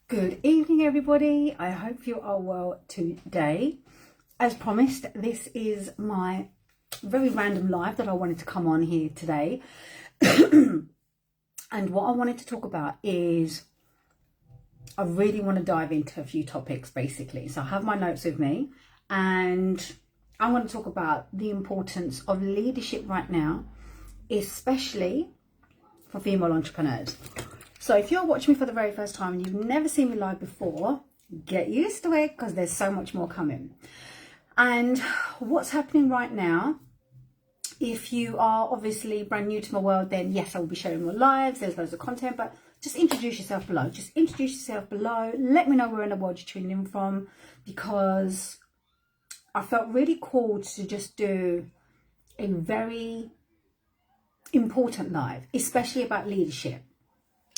Good evening, everybody. I hope you are well today. As promised, this is my very random live that I wanted to come on here today. And what I wanted to talk about is I really want to dive into a few topics, basically. So I have my notes with me and I'm going to talk about the importance of leadership right now, especially for female entrepreneurs. So if you're watching me for the very first time and you've never seen me live before, get used to it because there's so much more coming. And what's happening right now, if you are obviously brand new to my world, then yes, I will be sharing more lives. There's loads of content, but just introduce yourself below. Just introduce yourself below. Let me know where in the world you're tuning in from, because I felt really called to just do a very important live, especially about leadership.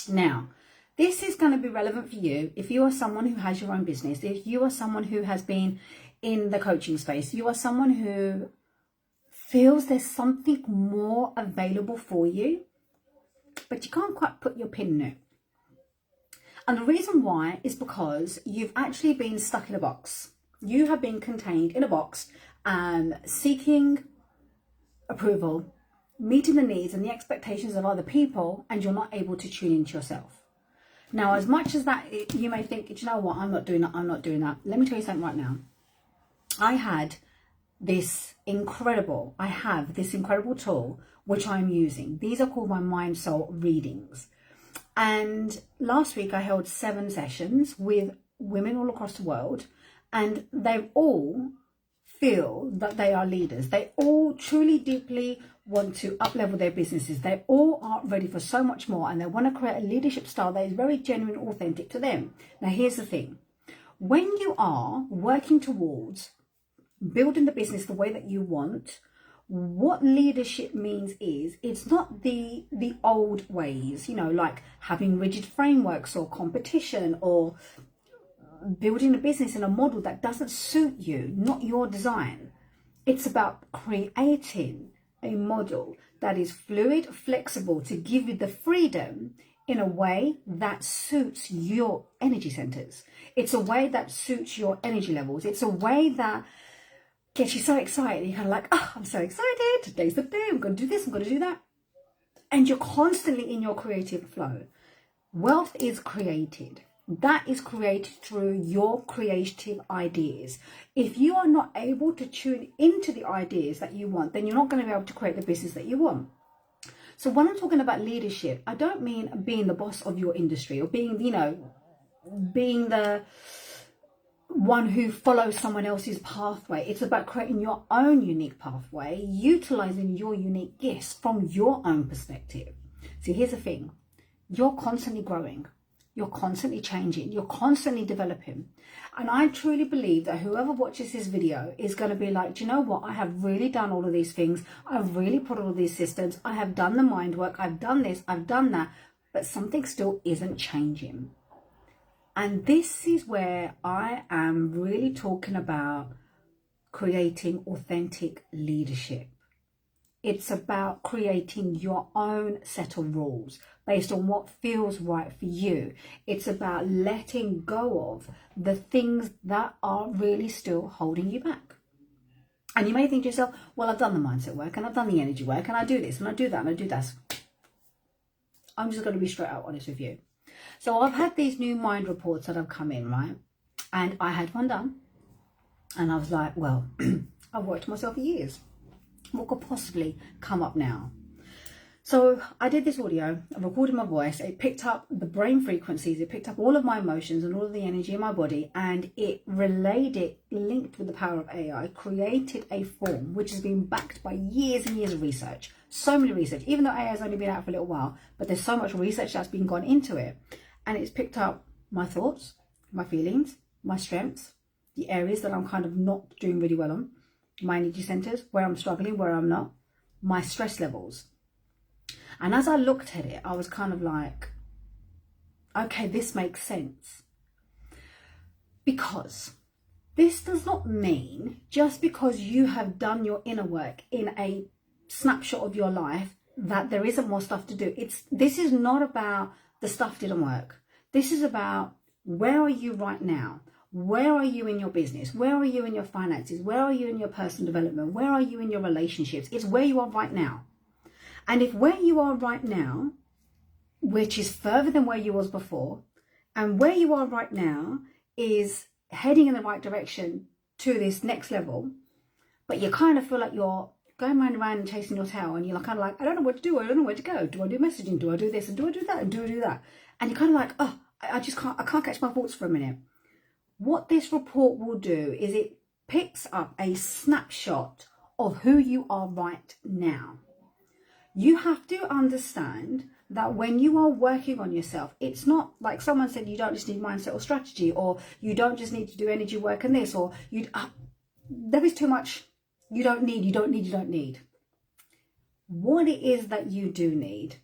Now, this is going to be relevant for you if you are someone who has your own business, if you are someone who has been in the coaching space, you are someone who feels there's something more available for you, but you can't quite put your pin in it. And the reason why is because you've actually been stuck in a box. You have been contained in a box, seeking approval, meeting the needs and the expectations of other people, and you're not able to tune into yourself. Now, as much as that, you may think, you know what, I'm not doing that. Let me tell you something right now. I have this incredible tool, which I'm using. These are called my Mind Soul readings. And last week I held 7 sessions with women all across the world, and they all feel that they are leaders. They all truly, deeply want to up-level their businesses. They all are ready for so much more, and they want to create a leadership style that is very genuine, authentic to them. Now, here's the thing. When you are working towards building the business the way that you want, what leadership means is it's not the old ways, like having rigid frameworks or competition or building a business in a model that doesn't suit you, not your design. It's about creating a model that is fluid, flexible, to give you the freedom in a way that suits your energy centers. It's a way that suits your energy levels. It's a way that gets you so excited. You're kind of like, oh, I'm so excited. Today's the day. I'm going to do this. I'm going to do that. And you're constantly in your creative flow. Wealth is created. That is created through your creative ideas. If you are not able to tune into the ideas that you want, then you're not going to be able to create the business that you want. So when I'm talking about leadership, I don't mean being the boss of your industry or being the one who follows someone else's pathway. It's about creating your own unique pathway, utilizing your unique gifts from your own perspective. See, here's the thing. You're constantly growing. You're constantly changing. You're constantly developing. And I truly believe that whoever watches this video is going to be like, do you know what? I have really done all of these things. I've really put all of these systems. I have done the mind work. I've done this. I've done that. But something still isn't changing. And this is where I am really talking about creating authentic leadership. It's about creating your own set of rules based on what feels right for you. It's about letting go of the things that are really still holding you back. And you may think to yourself, well, I've done the mindset work and I've done the energy work and I do this and I do that and I do that. I'm just going to be straight out honest with you. So I've had these new mind reports that have come in, right? And I had one done. And I was like, well, I've worked myself for years. What could possibly come up now? So I did this audio, I recorded my voice, it picked up the brain frequencies, it picked up all of my emotions and all of the energy in my body, and it relayed it, linked with the power of AI, created a form which has been backed by years and years of research. So many research, even though AI has only been out for a little while, but there's so much research that's been gone into it. And it's picked up my thoughts, my feelings, my strengths, the areas that I'm kind of not doing really well on, my energy centers, where I'm struggling, where I'm not, my stress levels. And as I looked at it, I was kind of like, okay, this makes sense. Because this does not mean just because you have done your inner work in a snapshot of your life that there isn't more stuff to do. This is not about the stuff didn't work. This is about Where are you right now? Where are you in your business? Where are you in your finances? Where are you in your personal development? Where are you in your relationships? It's where you are right now. And if where you are right now, which is further than where you was before, and where you are right now is heading in the right direction to this next level, but you kind of feel like you're going round and round and chasing your tail, and you're kind of like, I don't know what to do, I don't know where to go. Do I do messaging? Do I do this? And do I do that? And do I do that? And you're kind of like, oh, I can't catch my thoughts for a minute. What this report will do is it picks up a snapshot of who you are right now. You have to understand that when you are working on yourself, it's not like someone said, you don't just need mindset or strategy, or you don't just need to do energy work and this, or there is too much you don't need. What it is that you do need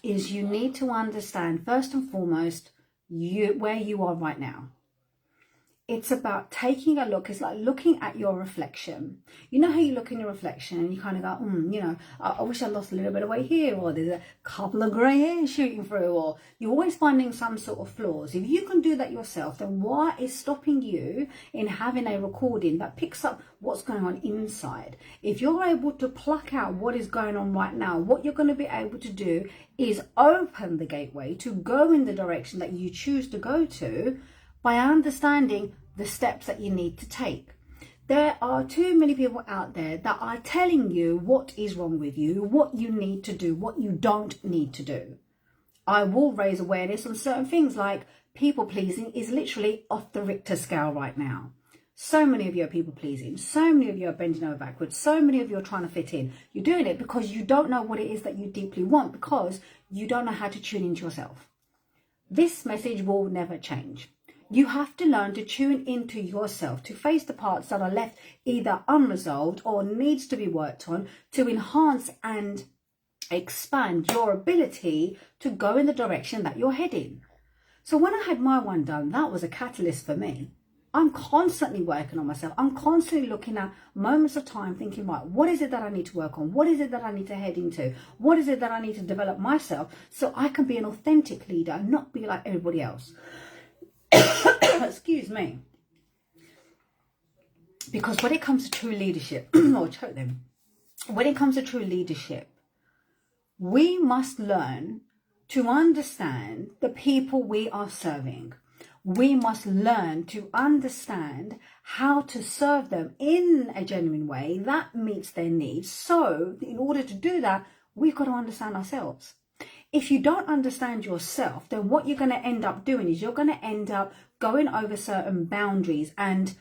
is you need to understand, first and foremost, where you are right now. It's about taking a look. It's like looking at your reflection. You know how you look in your reflection and you kind of go, I wish I lost a little bit of weight here, or there's a couple of grey hairs shooting through, or you're always finding some sort of flaws. If you can do that yourself, then what is stopping you in having a recording that picks up what's going on inside? If you're able to pluck out what is going on right now, what you're going to be able to do is open the gateway to go in the direction that you choose to go to, by understanding the steps that you need to take. There are too many people out there that are telling you what is wrong with you, what you need to do, what you don't need to do. I will raise awareness on certain things, like people pleasing is literally off the Richter scale right now. So many of you are people pleasing. So many of you are bending over backwards. So many of you are trying to fit in. You're doing it because you don't know what it is that you deeply want, because you don't know how to tune into yourself. This message will never change. You have to learn to tune into yourself, to face the parts that are left either unresolved or needs to be worked on, to enhance and expand your ability to go in the direction that you're heading. So when I had my one done, that was a catalyst for me. I'm constantly working on myself. I'm constantly looking at moments of time thinking, right, what is it that I need to work on? What is it that I need to head into? What is it that I need to develop myself so I can be an authentic leader and not be like everybody else? Excuse me. Because when it comes to true leadership, or choke them, when it comes to true leadership, we must learn to understand the people we are serving. We must learn to understand how to serve them in a genuine way that meets their needs. So in order to do that, we've got to understand ourselves. If you don't understand yourself, then what you're going to end up doing is you're going to end up going over certain boundaries and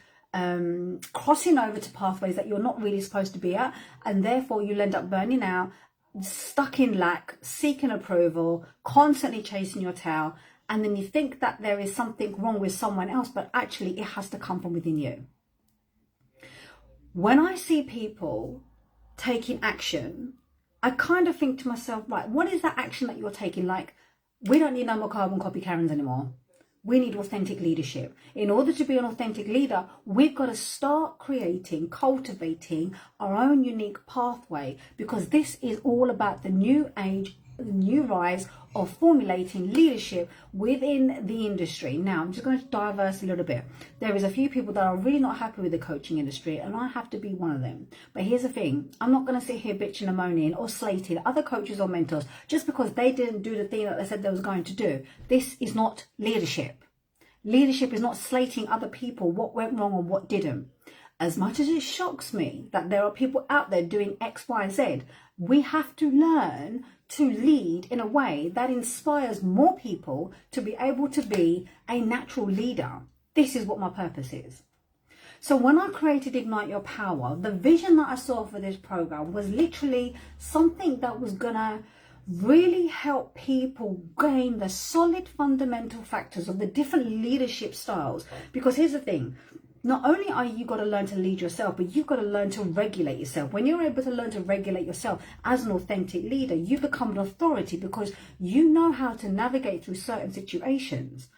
crossing over to pathways that you're not really supposed to be at, and therefore you'll end up burning out, stuck in lack, seeking approval, constantly chasing your tail, and then you think that there is something wrong with someone else, but actually it has to come from within you. When I see people taking action, I kind of think to myself, right, what is that action that you're taking? Like, we don't need no more carbon copy Karens anymore. We need authentic leadership. In order to be an authentic leader, we've got to start creating, cultivating our own unique pathway, because this is all about the new age, the new rise of formulating leadership within the industry. Now, I'm just going to diverse a little bit. There is a few people that are really not happy with the coaching industry, and I have to be one of them. But here's the thing. I'm not going to sit here bitching and moaning or slating other coaches or mentors just because they didn't do the thing that they said they was going to do. This is not leadership. Leadership is not slating other people, what went wrong and what didn't. As much as it shocks me that there are people out there doing X, Y, Z, we have to learn to lead in a way that inspires more people to be able to be a natural leader. This is what my purpose is. So when I created Ignite Your Power, the vision that I saw for this program was literally something that was gonna really help people gain the solid fundamental factors of the different leadership styles. Because here's the thing, not only are you got to learn to lead yourself, but you've got to learn to regulate yourself. When you're able to learn to regulate yourself as an authentic leader, you become an authority because you know how to navigate through certain situations.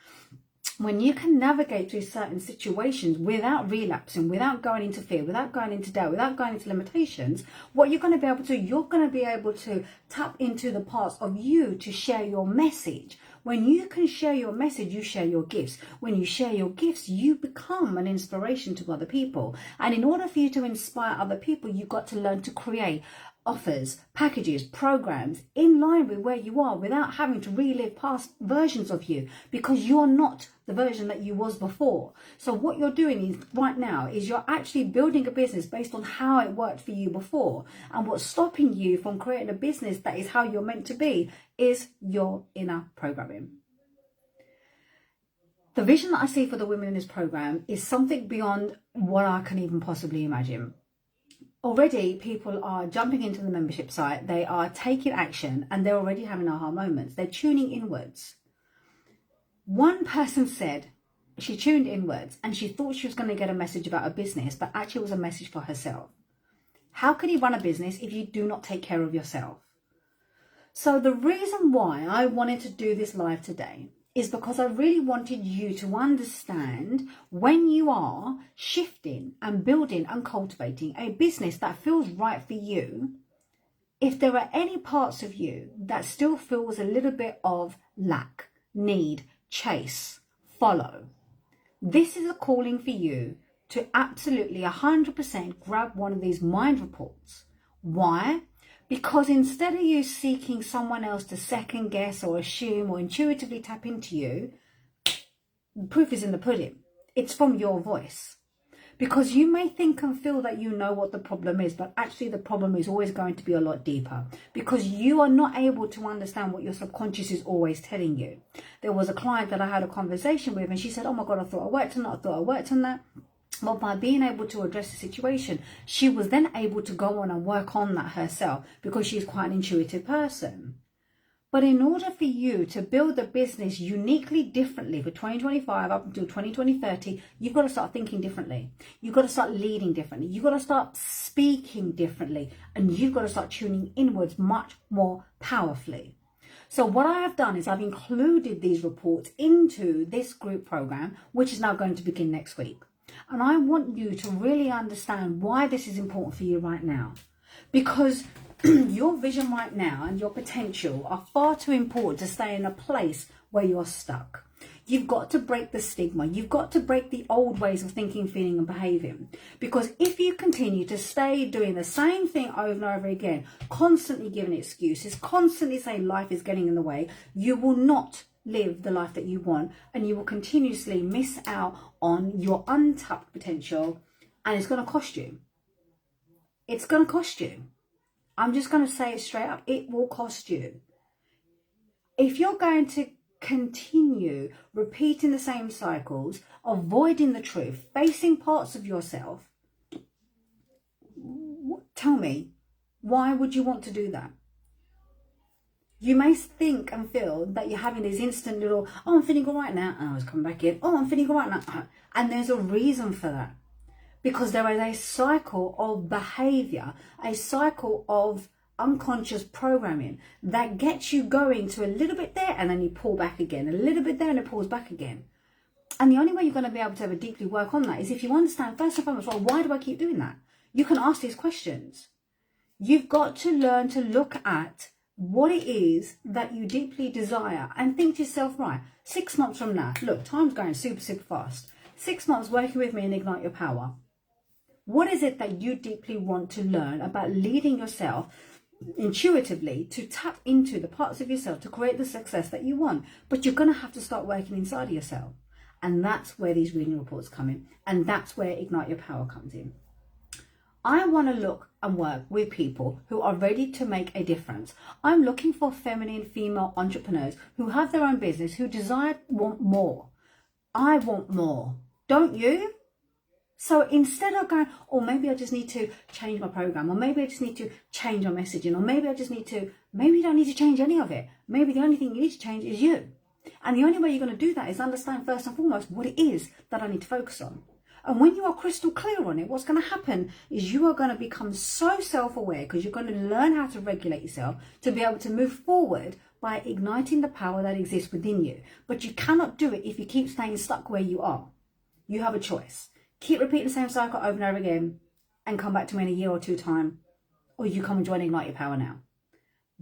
When you can navigate through certain situations without relapsing, without going into fear, without going into doubt, without going into limitations, what you're going to be able to, you're going to be able to tap into the parts of you to share your message. When you can share your message, you share your gifts. When you share your gifts, you become an inspiration to other people. And in order for you to inspire other people, you've got to learn to create offers, packages, programs in line with where you are without having to relive past versions of you, because you're not the version that you was before. So what you're doing is right now is you're actually building a business based on how it worked for you before. And what's stopping you from creating a business that is how you're meant to be is your inner programming. The vision that I see for the women in this program is something beyond what I can even possibly imagine. Already people are jumping into the membership site, they are taking action, and they're already having aha moments. They're tuning inwards. One person said she tuned inwards and she thought she was going to get a message about a business, but actually it was a message for herself. How can you run a business if you do not take care of yourself? So the reason why I wanted to do this live today is because I really wanted you to understand when you are shifting and building and cultivating a business that feels right for you, if there are any parts of you that still feels a little bit of lack, need, chase, follow, this is a calling for you to absolutely 100% grab one of these mind reports. Why? Because instead of you seeking someone else to second guess or assume or intuitively tap into you, the proof is in the pudding. It's from your voice. Because you may think and feel that you know what the problem is, but actually the problem is always going to be a lot deeper, because you are not able to understand what your subconscious is always telling you. There was a client that I had a conversation with, and she said, oh my God, I thought I worked on that, I thought I worked on that. Well, by being able to address the situation, she was then able to go on and work on that herself, because she's quite an intuitive person. But in order for you to build a business uniquely differently for 2025 up until 2030, you've got to start thinking differently. You've got to start leading differently. You've got to start speaking differently. And you've got to start tuning inwards much more powerfully. So what I have done is I've included these reports into this group program, which is now going to begin next week. And I want you to really understand why this is important for you right now. Because your vision right now and your potential are far too important to stay in a place where you're stuck. You've got to break the stigma. You've got to break the old ways of thinking, feeling and behaving. Because if you continue to stay doing the same thing over and over again, constantly giving excuses, constantly saying life is getting in the way, you will not live the life that you want, and you will continuously miss out on your untapped potential, and it's going to cost you. It's going to cost you. I'm just going to say it straight up. It will cost you. If you're going to continue repeating the same cycles, avoiding the truth, facing parts of yourself, tell me, why would you want to do that? You may think and feel that you're having these instant little, oh, I'm feeling all right now, and I was coming back in, oh, I'm feeling all right now. And there's a reason for that. Because there is a cycle of behavior, a cycle of unconscious programming that gets you going to a little bit there and then you pull back again, a little bit there and it pulls back again. And the only way you're going to be able to ever deeply work on that is if you understand, first and foremost, well, why do I keep doing that? You can ask these questions. You've got to learn to look at what it is that you deeply desire and think to yourself, right, 6 months from now, look, time's going super, super fast. 6 months working with me and Ignite Your Power. What is it that you deeply want to learn about leading yourself intuitively to tap into the parts of yourself to create the success that you want? But you're going to have to start working inside of yourself. And that's where these reading reports come in. And that's where Ignite Your Power comes in. I want to look and work with people who are ready to make a difference. I'm looking for feminine female entrepreneurs who have their own business, who want more. I want more. Don't you? So instead of going, oh, maybe I just need to change my program, or maybe I just need to change my messaging, or maybe you don't need to change any of it. Maybe the only thing you need to change is you. And the only way you're going to do that is understand first and foremost what it is that I need to focus on. And when you are crystal clear on it, what's going to happen is you are going to become so self-aware, because you're going to learn how to regulate yourself to be able to move forward by igniting the power that exists within you. But you cannot do it if you keep staying stuck where you are. You have a choice. Keep repeating the same cycle over and over again and come back to me in a year or two time, or you come and join Ignite Your Power now.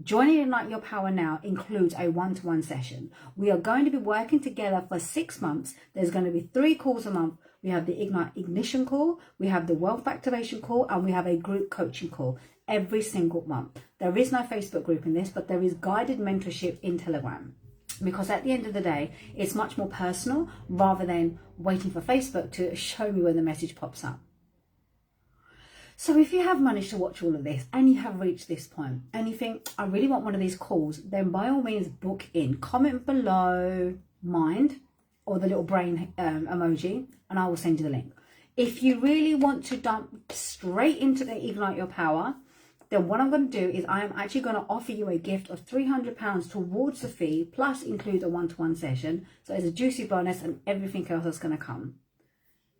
Joining Ignite Your Power now includes a one-to-one session. We are going to be working together for 6 months. There's going to be 3 calls a month. We have the Ignite Ignition call, we have the Wealth Activation call, and we have a group coaching call every single month. There is no Facebook group in this, but there is guided mentorship in Telegram. Because at the end of the day, it's much more personal rather than waiting for Facebook to show me when the message pops up. So if you have managed to watch all of this and you have reached this point and you think, I really want one of these calls, then by all means book in. Comment below mind or the little brain emoji and I will send you the link. If you really want to dump straight into the Ignite Your Power, then what I'm going to do is I am actually going to offer you a gift of £300 towards the fee, plus include a one-to-one session. So it's a juicy bonus and everything else that's going to come.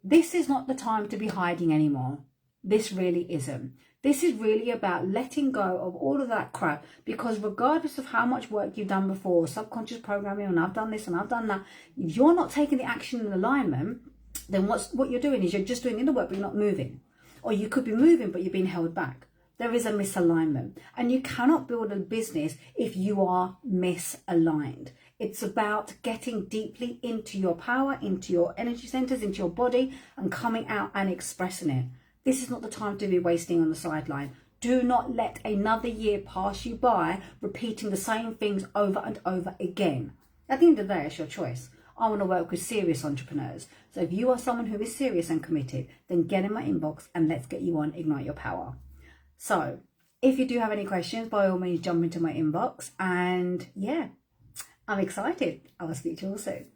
This is not the time to be hiding anymore. This really isn't. This is really about letting go of all of that crap, because regardless of how much work you've done before, subconscious programming, and I've done this and I've done that, if you're not taking the action and alignment, then what you're doing is you're just doing inner work but you're not moving. Or you could be moving but you're being held back. There is a misalignment, and you cannot build a business if you are misaligned. It's about getting deeply into your power, into your energy centers, into your body, and coming out and expressing it. This is not the time to be wasting on the sideline. Do not let another year pass you by repeating the same things over and over again. At the end of the day, it's your choice. I want to work with serious entrepreneurs. So if you are someone who is serious and committed, then get in my inbox and let's get you on Ignite Your Power. So if you do have any questions, by all means, jump into my inbox. And yeah, I'm excited. I will speak to you all soon.